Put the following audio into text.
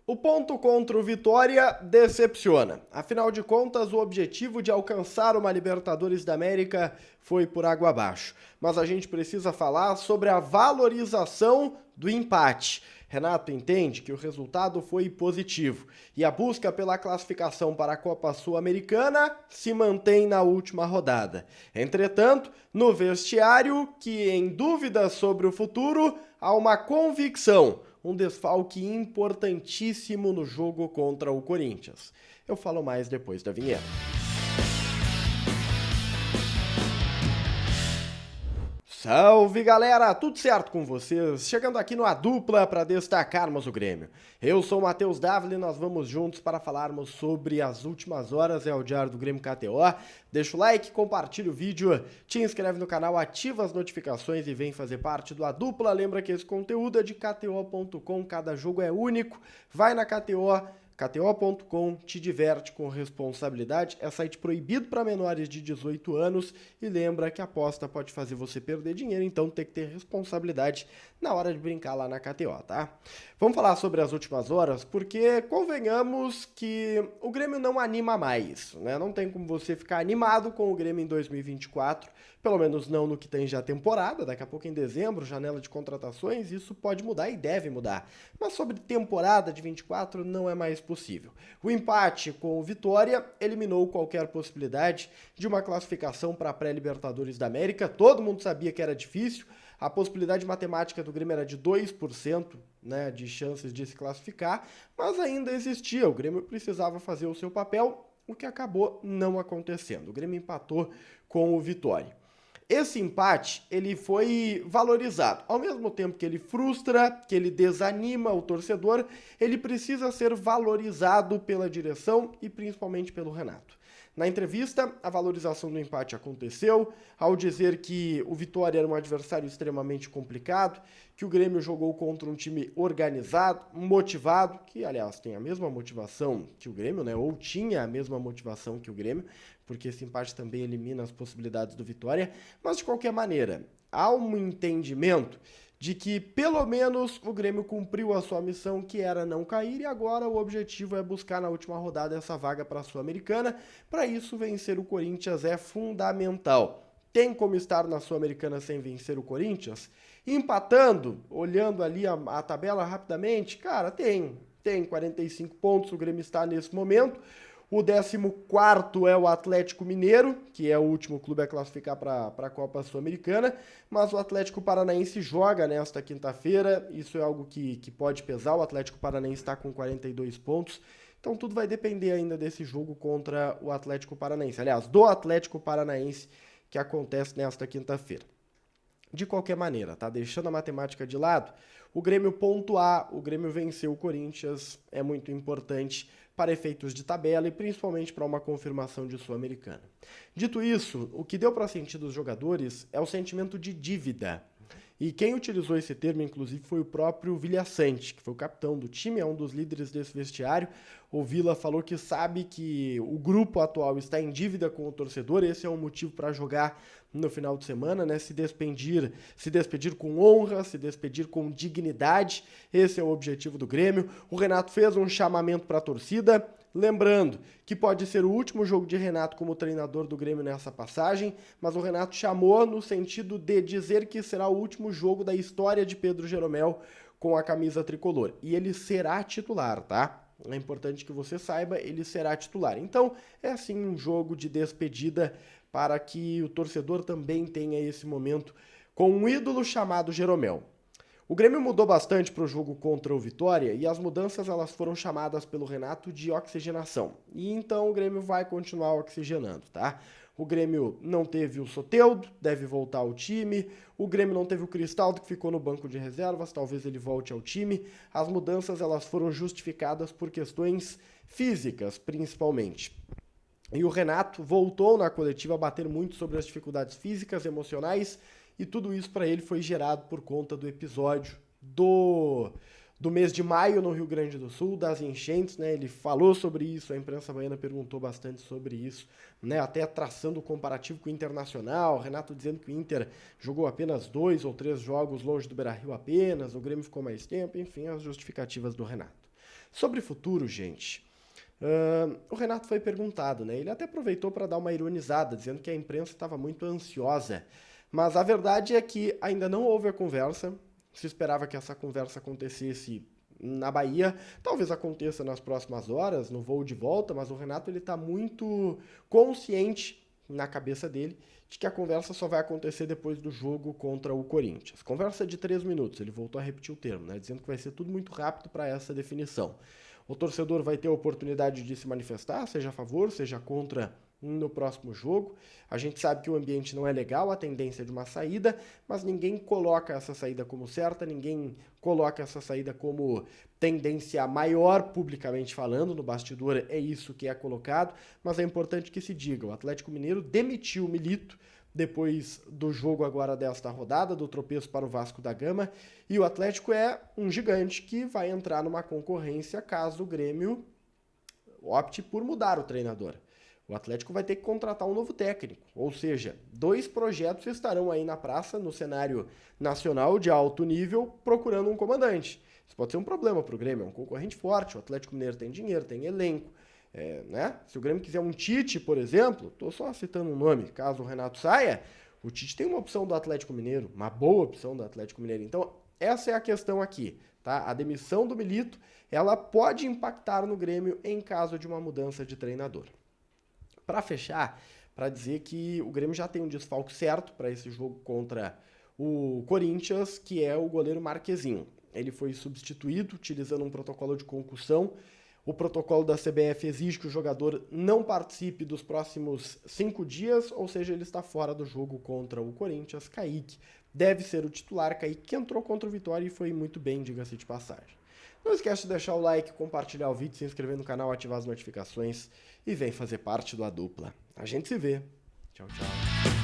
O ponto contra o Vitória decepciona. Afinal de contas, o objetivo de alcançar uma Libertadores da América foi por água abaixo. Mas a gente precisa falar sobre a valorização do empate. Renato entende que o resultado foi positivo e a busca pela classificação para a Copa Sul-Americana se mantém na última rodada. Entretanto, no vestiário, que em dúvidas sobre o futuro, há uma convicção: um desfalque importantíssimo no jogo contra o Corinthians. Eu falo mais depois da vinheta. Salve galera, tudo certo com vocês? Chegando aqui no A Dupla para destacarmos o Grêmio. Eu sou o Matheus Dávila e nós vamos juntos para falarmos sobre as últimas horas, é o Diário do Grêmio KTO. Deixa o like, compartilha o vídeo, te inscreve no canal, ativa as notificações e vem fazer parte do A Dupla. Lembra que esse conteúdo é de KTO.com, cada jogo é único. Vai na KTO, KTO.com, te diverte com responsabilidade, é site proibido para menores de 18 anos e lembra que a aposta pode fazer você perder dinheiro, então tem que ter responsabilidade na hora de brincar lá na KTO, tá? Vamos falar sobre as últimas horas, porque convenhamos que o Grêmio não anima mais, né? Não tem como você ficar animado com o Grêmio em 2024, pelo menos não no que tem já temporada, daqui a pouco em dezembro, janela de contratações, isso pode mudar e deve mudar. Mas sobre temporada de 24 não é mais possível. O empate com o Vitória eliminou qualquer possibilidade de uma classificação para a pré-Libertadores da América. Todo mundo sabia que era difícil. A possibilidade matemática do Grêmio era de 2%, né, de chances de se classificar, mas ainda existia. O Grêmio precisava fazer o seu papel, o que acabou não acontecendo. O Grêmio empatou com o Vitória. Esse empate, ele foi valorizado. Ao mesmo tempo que ele frustra, que ele desanima o torcedor, ele precisa ser valorizado pela direção e principalmente pelo Renato. Na entrevista, a valorização do empate aconteceu ao dizer que o Vitória era um adversário extremamente complicado, que o Grêmio jogou contra um time organizado, motivado, que aliás tem a mesma motivação que o Grêmio, né? Ou tinha a mesma motivação que o Grêmio, porque esse empate também elimina as possibilidades do Vitória, mas de qualquer maneira, há um entendimento de que pelo menos o Grêmio cumpriu a sua missão, que era não cair, e agora o objetivo é buscar na última rodada essa vaga para a Sul-Americana. Para isso, vencer o Corinthians é fundamental. Tem como estar na Sul-Americana sem vencer o Corinthians? Empatando, olhando ali a tabela rapidamente, cara, tem 45 pontos, o Grêmio está nesse momento. O 14º é o Atlético Mineiro, que é o último clube a classificar para a Copa Sul-Americana, mas o Atlético Paranaense joga nesta quinta-feira, isso é algo que pode pesar. O Atlético Paranaense está com 42 pontos, então tudo vai depender ainda desse jogo contra o Atlético Paranaense, aliás, do Atlético Paranaense, que acontece nesta quinta-feira. De qualquer maneira, tá? Deixando a matemática de lado, o Grêmio pontuar, o Grêmio vencer o Corinthians é muito importante para efeitos de tabela e principalmente para uma confirmação de Sul-Americana. Dito isso, o que deu para sentir dos jogadores é o sentimento de dívida. E quem utilizou esse termo, inclusive, foi o próprio Vilhaçante, que foi o capitão do time, é um dos líderes desse vestiário. O Vila falou que sabe que o grupo atual está em dívida com o torcedor, esse é um motivo para jogar no final de semana, né? Se despedir com honra, se despedir com dignidade, esse é o objetivo do Grêmio. O Renato fez um chamamento para a torcida, lembrando que pode ser o último jogo de Renato como treinador do Grêmio nessa passagem, mas o Renato chamou no sentido de dizer que será o último jogo da história de Pedro Jeromel com a camisa tricolor. E ele será titular, tá? É importante que você saiba, ele será titular. Então, é assim um jogo de despedida para que o torcedor também tenha esse momento com um ídolo chamado Jeromel. O Grêmio mudou bastante para o jogo contra o Vitória e as mudanças elas foram chamadas pelo Renato de oxigenação. E então o Grêmio vai continuar oxigenando, tá? O Grêmio não teve o Soteldo, deve voltar ao time. O Grêmio não teve o Cristaldo, que ficou no banco de reservas, talvez ele volte ao time. As mudanças elas foram justificadas por questões físicas, principalmente. E o Renato voltou na coletiva a bater muito sobre as dificuldades físicas, emocionais, e tudo isso para ele foi gerado por conta do episódio do mês de maio no Rio Grande do Sul, das enchentes, né? Ele falou sobre isso, a imprensa baiana perguntou bastante sobre isso, né? Até traçando o comparativo com o Internacional, Renato dizendo que o Inter jogou apenas 2 ou 3 jogos longe do Beira-Rio apenas, o Grêmio ficou mais tempo, enfim, as justificativas do Renato. Sobre futuro, gente, o Renato foi perguntado, né? Ele até aproveitou para dar uma ironizada, dizendo que a imprensa estava muito ansiosa. Mas a verdade é que ainda não houve a conversa. Se esperava que essa conversa acontecesse na Bahia. Talvez aconteça nas próximas horas, no voo de volta, mas o Renato ele está muito consciente na cabeça dele de que a conversa só vai acontecer depois do jogo contra o Corinthians. Conversa de 3 minutos, ele voltou a repetir o termo, né? Dizendo que vai ser tudo muito rápido para essa definição. O torcedor vai ter a oportunidade de se manifestar, seja a favor, seja contra no próximo jogo. A gente sabe que o ambiente não é legal, a tendência é de uma saída, mas ninguém coloca essa saída como certa, ninguém coloca essa saída como tendência maior, publicamente falando, no bastidor é isso que é colocado, mas é importante que se diga, o Atlético Mineiro demitiu o Milito depois do jogo agora desta rodada, do tropeço para o Vasco da Gama, e o Atlético é um gigante que vai entrar numa concorrência caso o Grêmio opte por mudar o treinador. O Atlético vai ter que contratar um novo técnico, ou seja, 2 projetos estarão aí na praça, no cenário nacional de alto nível, procurando um comandante. Isso pode ser um problema para o Grêmio, é um concorrente forte, o Atlético Mineiro tem dinheiro, tem elenco, né? Se o Grêmio quiser um Tite, por exemplo, estou só citando um nome, caso o Renato saia, o Tite tem uma opção do Atlético Mineiro, uma boa opção do Atlético Mineiro. Então, essa é a questão aqui, tá? A demissão do Milito, ela pode impactar no Grêmio em caso de uma mudança de treinador. Para fechar, para dizer que o Grêmio já tem um desfalque certo para esse jogo contra o Corinthians, que é o goleiro Marquezinho. Ele foi substituído utilizando um protocolo de concussão. O protocolo da CBF exige que o jogador não participe dos próximos 5 dias, ou seja, ele está fora do jogo contra o Corinthians. Kaique deve ser o titular, Kaique que entrou contra o Vitória e foi muito bem, diga-se de passagem. Não esquece de deixar o like, compartilhar o vídeo, se inscrever no canal, ativar as notificações e vem fazer parte do A Dupla. A gente se vê. Tchau, tchau.